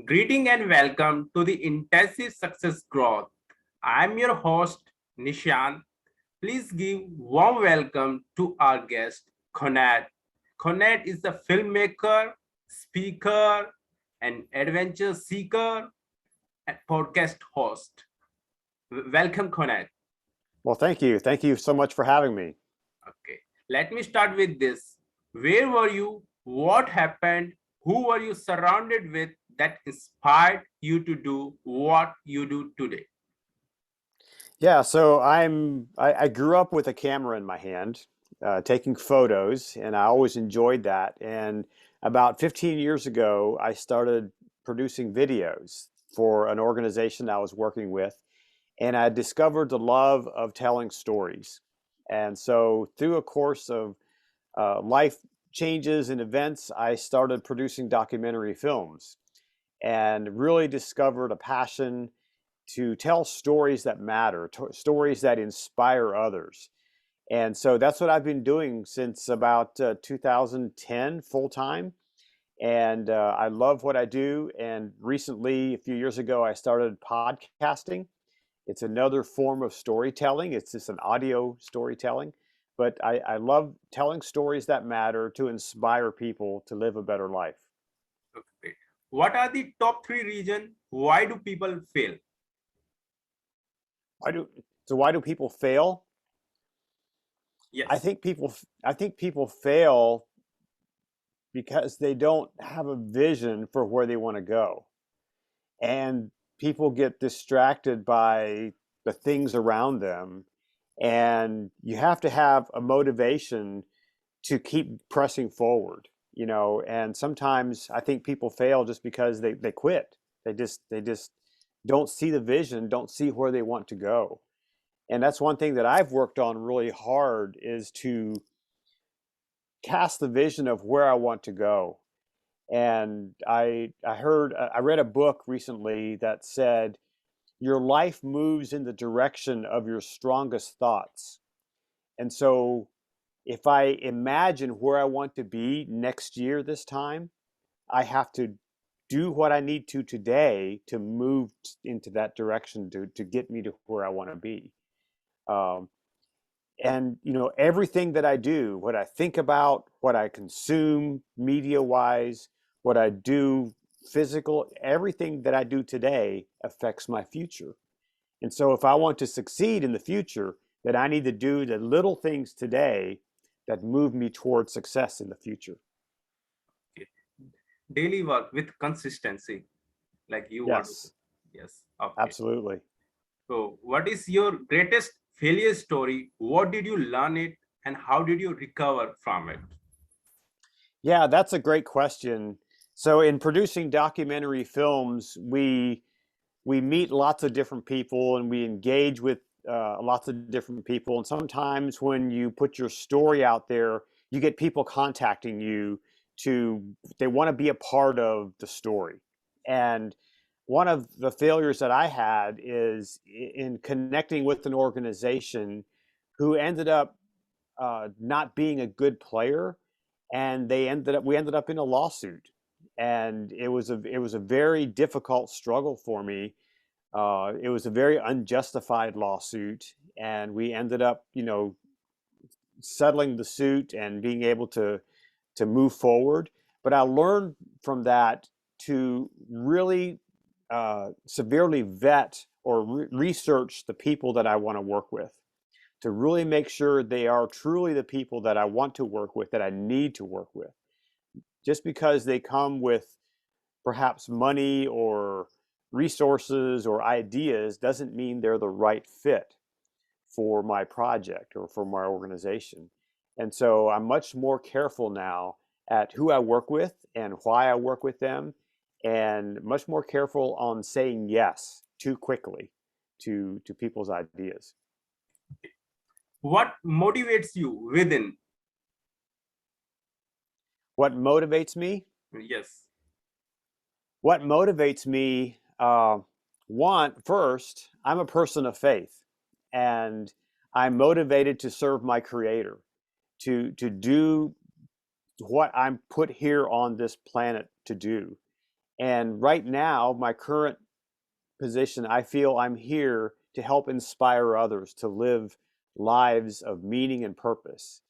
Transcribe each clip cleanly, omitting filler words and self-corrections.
Greeting and welcome to the Intensive Success Growth. I'm your host, Nishant. Please give warm welcome to our guest, Conrad. Conrad is a filmmaker, speaker, and adventure seeker and podcast host. Welcome, Conrad. Well, thank you. Thank you so much for having me. Okay, let me start with this. Where were you? What happened? Who were you surrounded with that inspired you to do what you do today? Yeah, so I grew up with a camera in my hand, taking photos, and I always enjoyed that. And about 15 years ago, I started producing videos for an organization I was working with, and I discovered the love of telling stories. And so, through a course of life changes and events, I started producing documentary films and really discovered a passion to tell stories that matter, stories that inspire others. And so that's what I've been doing since about 2010 full time. And I love what I do. And recently, a few years ago, I started podcasting. It's another form of storytelling, it's just an audio storytelling. But I love telling stories that matter to inspire people to live a better life. Okay. What are the top three reasons why do people fail? Why do, so why do people fail? I Yes. think people I think people fail because they don't have a vision for where they want to go. And people get distracted by the things around them. And you have to have a motivation to keep pressing forward, and sometimes I think people fail just because they quit. They just don't see the vision, don't see where they want to go. And that's one thing that I've worked on really hard is to cast the vision of where I want to go. And I read a book recently that said your life moves in the direction of your strongest thoughts. And so if I imagine where I want to be next year this time, I have to do what I need to today to move into that direction to get me to where I want to be. Um, and everything that I do, what I think about, what I consume media wise, what I do physical, everything that I do today affects my future. And so if I want to succeed in the future, then I need to do the little things today that move me towards success in the future. Okay. Daily work with consistency, like you want to. Yes, Yes. Okay. absolutely. So, what is your greatest failure story? What did you learn it, and how did you recover from it? Yeah, that's a great question. So in producing documentary films, we meet lots of different people and we engage with lots of different people. And sometimes when you put your story out there, you get people contacting you to they want to be a part of the story. And one of the failures that I had is in connecting with an organization who ended up not being a good player, and we ended up in a lawsuit, and it was a very difficult struggle for me. It was a very unjustified lawsuit, and we ended up, settling the suit and being able to move forward. But I learned from that to really severely vet or research the people that I want to work with, to really make sure they are truly the people that I want to work with, that I need to work with. Just because they come with perhaps money or resources or ideas doesn't mean they're the right fit for my project or for my organization. And so I'm much more careful now at who I work with and why I work with them, and much more careful on saying yes too quickly to people's ideas. What motivates you within? What motivates me? Yes. What motivates me, one, first, I'm a person of faith, and I'm motivated to serve my creator, to do what I'm put here on this planet to do. And right now, my current position, I feel I'm here to help inspire others to live lives of meaning and purpose.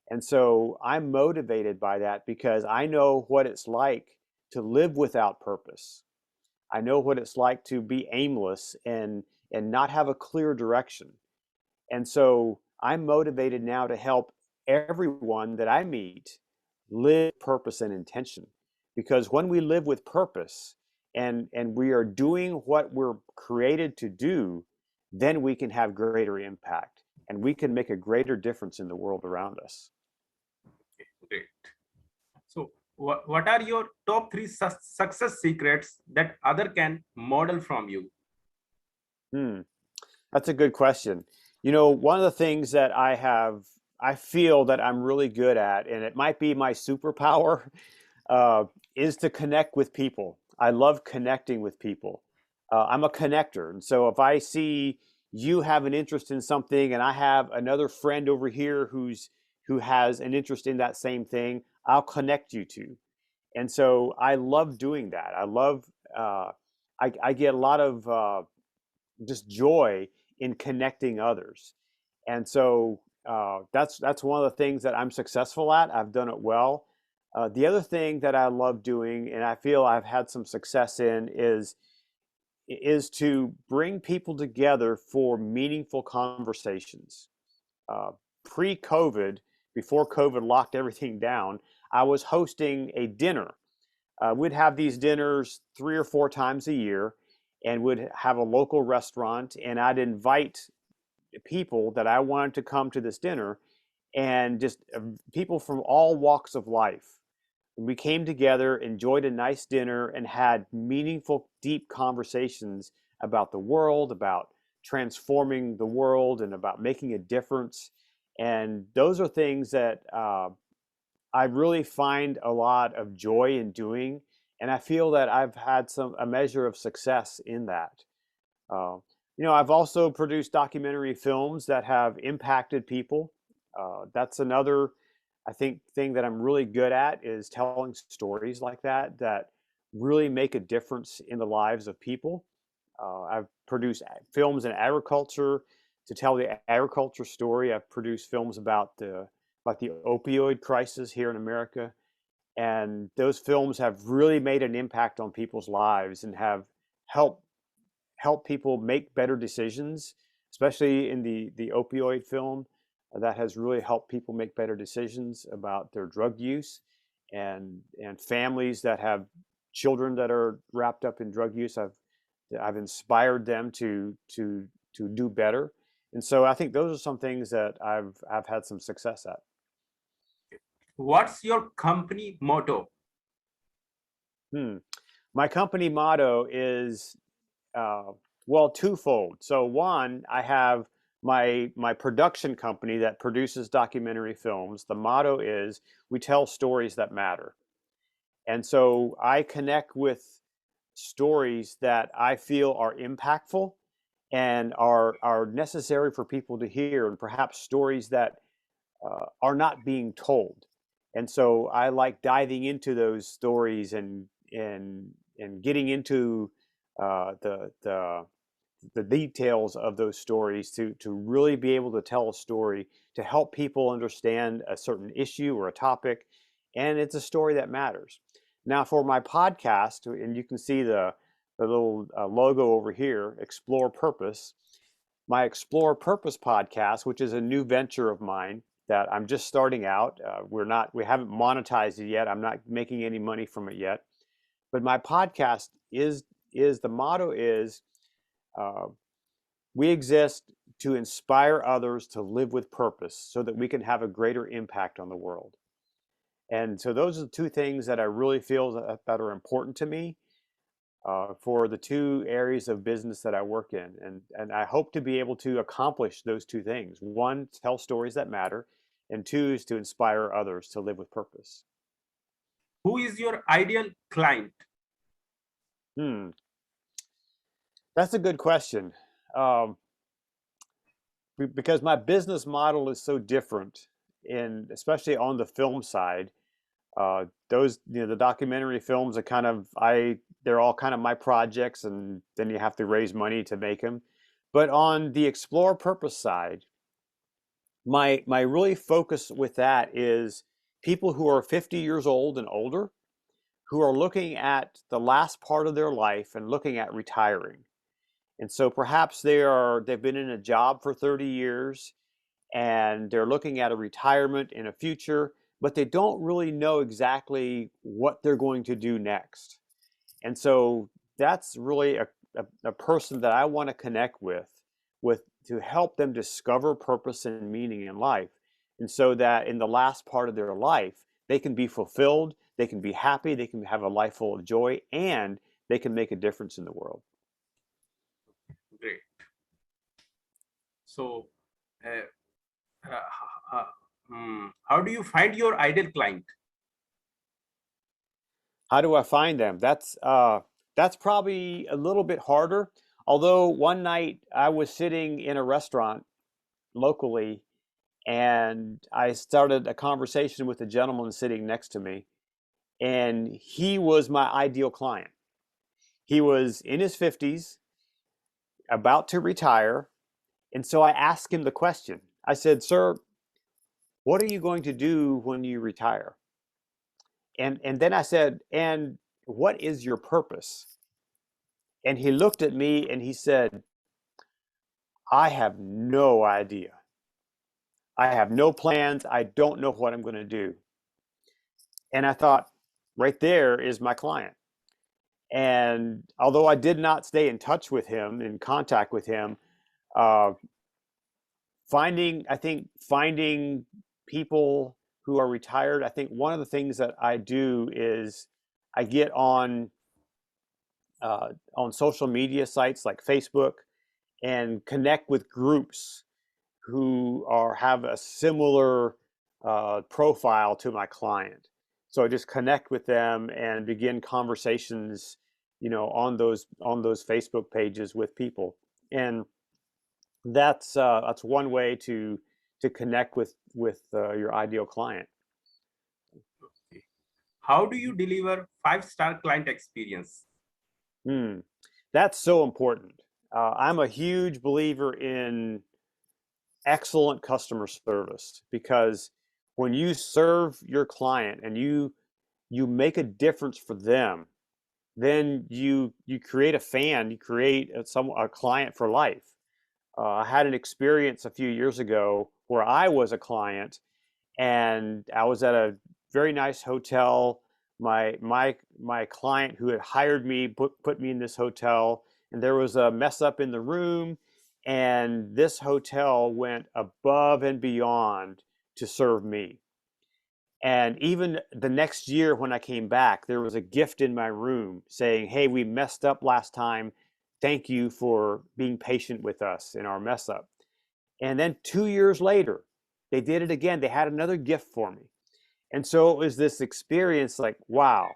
And so I'm motivated by that because I know what it's like to live without purpose. I know what it's like to be aimless and not have a clear direction. And so I'm motivated now to help everyone that I meet live purpose and intention. Because when we live with purpose and we are doing what we're created to do, then we can have greater impact and we can make a greater difference in the world around us. Great. So, what are your top three success secrets that other can model from you? Hmm. That's a good question. You know, one of the things that I feel that I'm really good at, and it might be my superpower, uh, is to connect with people. I love connecting with people. I'm a connector. And so if I see you have an interest in something and I have another friend over here who has an interest in that same thing, I'll connect you to. And so I love doing that. I love, I get a lot of just joy in connecting others. And so that's one of the things that I'm successful at. I've done it well. The other thing that I love doing, and I feel I've had some success in, is to bring people together for meaningful conversations. Uh, Pre-COVID, before COVID locked everything down, I was hosting a dinner. We'd have these dinners 3 or 4 times a year, and would have a local restaurant, and I'd invite people that I wanted to come to this dinner, and just people from all walks of life. We came together, enjoyed a nice dinner, and had meaningful, deep conversations about the world, about transforming the world, and about making a difference. And those are things that I really find a lot of joy in doing, and I feel that I've had a measure of success in that. Uh, I've also produced documentary films that have impacted people. That's another, I think, thing that I'm really good at is telling stories like that really make a difference in the lives of people. I've produced films in agriculture to tell the agriculture story. I've produced films about the opioid crisis here in America, and those films have really made an impact on people's lives and have helped people make better decisions, especially in the opioid film. That has really helped people make better decisions about their drug use, and families that have children that are wrapped up in drug use. I've inspired them to do better, and so I think those are some things that I've had some success at. What's your company motto? Hmm. My company motto is uh, well, twofold. So one, I have my production company that produces documentary films. The motto is we tell stories that matter. And so I connect with stories that I feel are impactful and are necessary for people to hear, and perhaps stories that are not being told. And so I like diving into those stories and getting into the details of those stories to really be able to tell a story to help people understand a certain issue or a topic, and it's a story that matters. Now, for my podcast, and you can see the little logo over here, Explore Purpose. My Explore Purpose podcast, which is a new venture of mine that I'm just starting out. We haven't monetized it yet. I'm not making any money from it yet. But my podcast is the motto is uh, we exist to inspire others to live with purpose so that we can have a greater impact on the world. And so those are the two things that I really feel that are important to me for the two areas of business that I work in. And I hope to be able to accomplish those two things. One, tell stories that matter, and two is to inspire others to live with purpose. Who is your ideal client? Hmm, that's a good question. Um, because my business model is so different, and especially on the film side, those the documentary films are kind of they're all kind of my projects, and then you have to raise money to make them. But on the explore purpose side, my really focus with that is people who are 50 years old and older, who are looking at the last part of their life and looking at retiring. And so perhaps they've been in a job for 30 years and they're looking at a retirement in a future, but they don't really know exactly what they're going to do next. And so that's really a person that I want to connect with to help them discover purpose and meaning in life. And so that in the last part of their life, they can be fulfilled, they can be happy, they can have a life full of joy, and they can make a difference in the world. Great. So, uh, uh, uh, how do you find your ideal client? How do I find them? That's probably a little bit harder. Although one night I was sitting in a restaurant locally and I started a conversation with a gentleman sitting next to me, and he was my ideal client. He was in his 50s, about to retire, and so I asked him the question. I said, "Sir, what are you going to do when you retire?" And then I said, "And what is your purpose?" And he looked at me and he said, "I have no idea. I have no plans. I don't know what I'm going to do." And I thought, right there is my client. And although I did not stay in touch with him, in contact with him, uh, finding people who are retired, I think one of the things that I do is I get on social media sites like Facebook and connect with groups who have a similar profile to my client. So I just connect with them and begin conversations, on those Facebook pages with people, and that's one way to connect with your ideal client. How do you deliver five-star client experience? Hmm. That's so important. I'm a huge believer in excellent customer service, because when you serve your client and you make a difference for them, then you create a fan, you create a client for life. I had an experience a few years ago where I was a client and I was at a very nice hotel. My client who had hired me put me in this hotel, and there was a mess up in the room, and this hotel went above and beyond to serve me. And even the next year when I came back, there was a gift in my room saying, "Hey, we messed up last time. Thank you for being patient with us in our mess up." And then 2 years later, they did it again. They had another gift for me. And so it was this experience like, wow,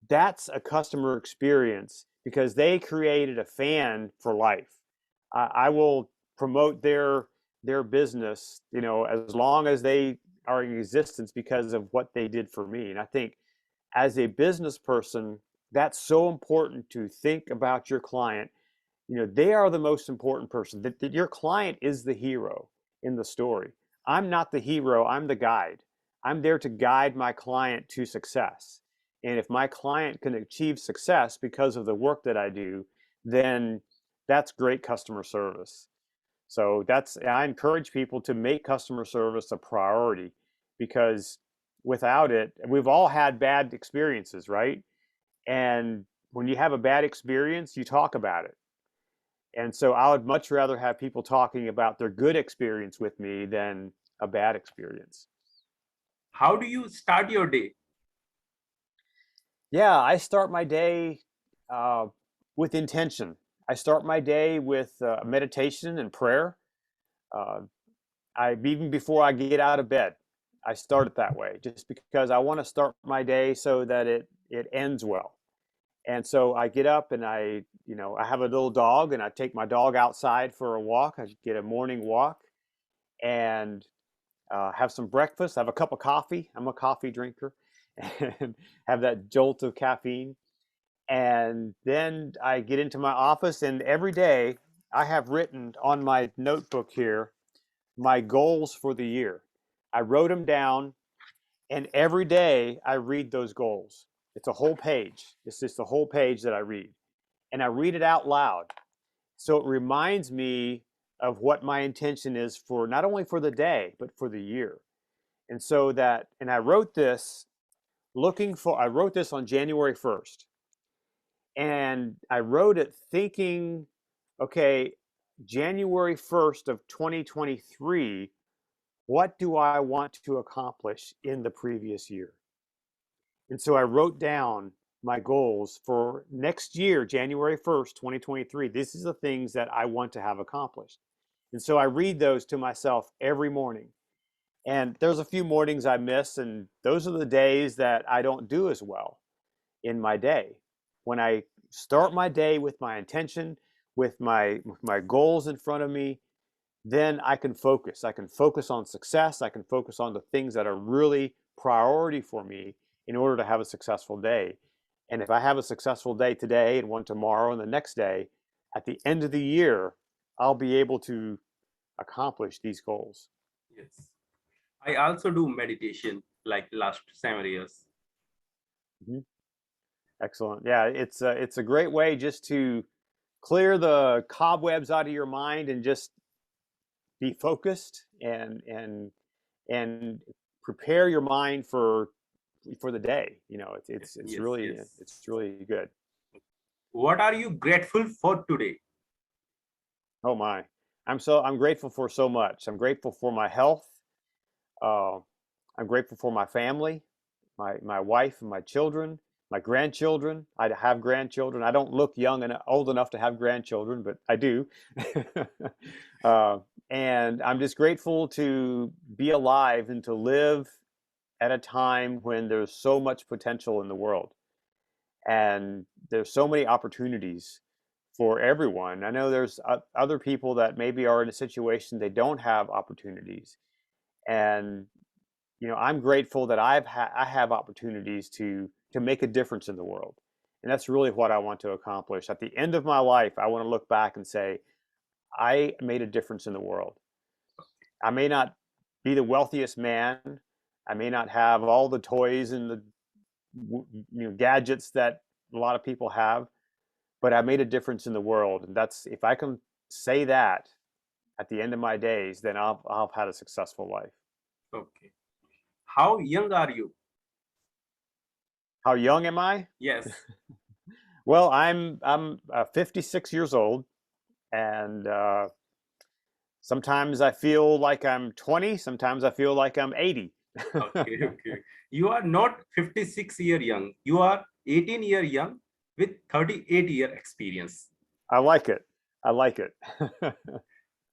that's a customer experience, because they created a fan for life. I will promote their business, as long as they are in existence, because of what they did for me. And I think as a business person, that's so important to think about your client. They are the most important person. That your client is the hero in the story. I'm not the hero, I'm the guide. I'm there to guide my client to success. And if my client can achieve success because of the work that I do, then that's great customer service. So I encourage people to make customer service a priority, because without it, we've all had bad experiences, right? And when you have a bad experience, you talk about it. And so I would much rather have people talking about their good experience with me than a bad experience. How do you start your day? Yeah, I start my day uh, with intention. I start my day with meditation and prayer. Uh, even before I get out of bed, I start it that way, just because I want to start my day so that it ends well. And so I get up and I have a little dog, and I take my dog outside for a walk. I get a morning walk and have some breakfast, have a cup of coffee. I'm a coffee drinker, and have that jolt of caffeine. And then I get into my office, and every day I have written on my notebook here my goals for the year. I wrote them down, and every day I read those goals. It's a whole page. It's just a whole page that I read, and I read it out loud. So it reminds me of what my intention is for not only for the day, but for the year. And so that, and I wrote this on January 1st. And I wrote it thinking, okay, January 1st of 2023, what do I want to accomplish in the previous year? And so I wrote down my goals for next year, January 1st, 2023. This is the things that I want to have accomplished. And so I read those to myself every morning. And there's a few mornings I miss, and those are the days that I don't do as well in my day. When I start my day with my intention, with my goals in front of me, then I can focus. I can focus on success. I can focus on the things that are really priority for me in order to have a successful day. And if I have a successful day today and one tomorrow and the next day, at the end of the year, I'll be able to accomplish these goals. Yes. I also do meditation like last 7 years. Mhm. Excellent. Yeah, it's a great way just to clear the cobwebs out of your mind and just be focused and prepare your mind for the day. You know, Yes, yes. it's really good. What are you grateful for today? Oh my, I'm grateful for so much. I'm grateful for my health. Uh, I'm grateful for my family, my wife and my children, my grandchildren. I have grandchildren. I don't look young and old enough to have grandchildren, but I do. uh, and I'm just grateful to be alive and to live at a time when there's so much potential in the world and there's so many opportunities for everyone. I know there's other people that maybe are in a situation they don't have opportunities, and I'm grateful that I have opportunities to make a difference in the world. And that's really what I want to accomplish. At the end of my life, I want to look back and say, I made a difference in the world. I may not be the wealthiest man. I may not have all the toys and the gadgets that a lot of people have, but I made a difference in the world. And that's, if I can say that at the end of my days, then I'll have had a successful life. Okay. How young are you? How young am I? Yes. Well, I'm 56 years old, and sometimes I feel like I'm 20. Sometimes I feel like I'm 80. Okay, okay. You are not 56-year young. You are 18-year young with 38-year experience. I like it. I like it.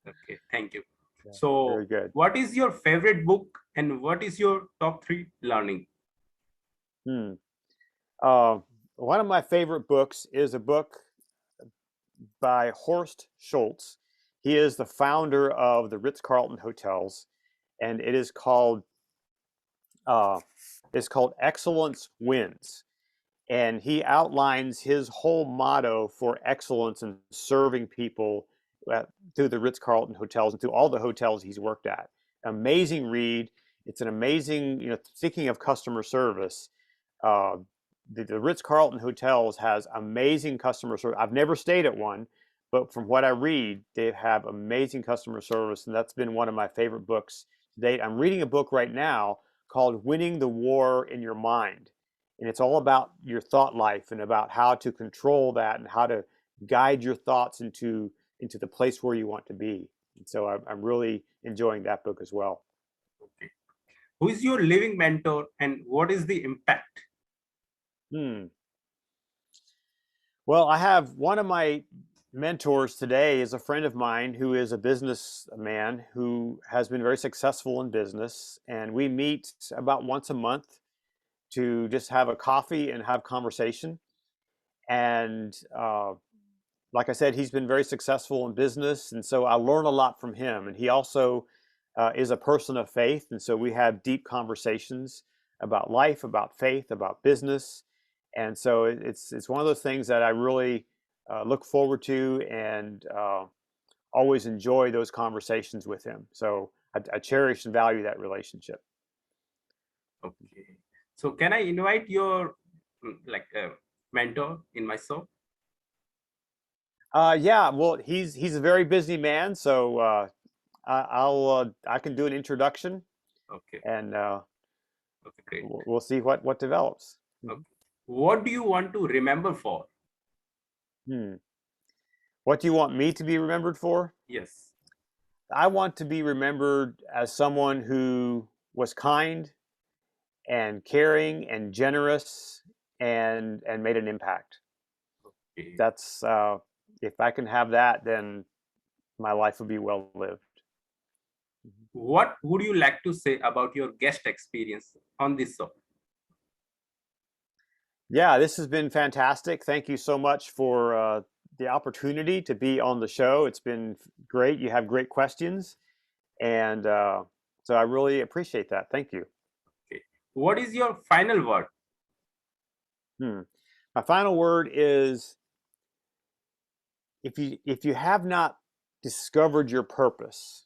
Okay, thank you. Yeah, So, very good. what is your favorite book and what is your top three learning? Hmm. Uh, One of my favorite books is a book by Horst Schultz. He is the founder of the Ritz-Carlton hotels, and uh, it's called Excellence Wins. And he outlines his whole motto for excellence in serving people through the Ritz-Carlton hotels and through all the hotels he's worked at. Amazing read. It's an amazing, speaking of customer service, uh, the Ritz-Carlton hotels has amazing customer service. I've never stayed at one, but from what I read, they have amazing customer service, and that's been one of my favorite books to date. I'm reading a book right now called Winning the War in Your Mind, and it's all about your thought life and about how to control that and how to guide your thoughts into the place where you want to be. And so I'm really enjoying that book as well. Okay. Who is your living mentor and what is the impact? Hmm. Well, I have one of my mentors today is a friend of mine who is a businessman who has been very successful in business, and we meet about once a month to just have a coffee and have conversation. And like I said, he's been very successful in business, and so I learn a lot from him. And he also is a person of faith, and so we have deep conversations about life, about faith, about business. And so it's one of those things that I really look forward to, and always enjoy those conversations with him. So I cherish and value that relationship. Okay. So can I invite your like mentor in my show? Yeah, well, he's a very busy man, so I can do an introduction, Okay. and Okay, great. we'll see what develops. Okay. What do you want to remember for? Hmm. What do you want me to be remembered for? Yes. I want to be remembered as someone who was kind and caring and generous, and made an impact. Okay. That's if I can have that, then my life will be well lived. What would you like to say about your guest experience on this show? Yeah, this has been fantastic. Thank you so much for the opportunity to be on the show. It's been great. You have great questions, and so I really appreciate that. Thank you. Okay. What is your final word? Hmm. My final word is, if you have not discovered your purpose,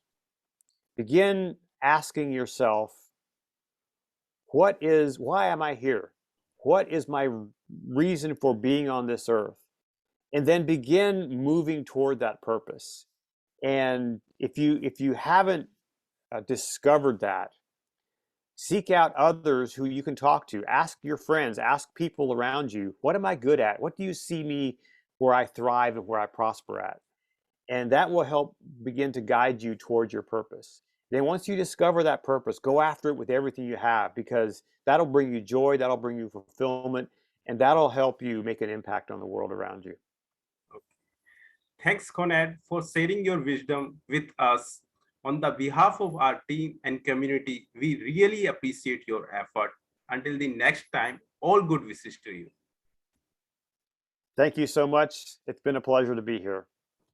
begin asking yourself, why am I here? What is my reason for being on this earth? And then begin moving toward that purpose. And if you haven't discovered that, seek out others who you can talk to. Ask your friends, ask people around you, what am I good at? What do you see me where I thrive and where I prosper at? And that will help begin to guide you towards your purpose. Then once you discover that purpose, go after it with everything you have, because that'll bring you joy, that'll bring you fulfillment, and that'll help you make an impact on the world around you. Thanks, Conrad, for sharing your wisdom with us. On the behalf of our team and community, we really appreciate your effort. Until the next time, all good wishes to you. Thank you so much. It's been a pleasure to be here.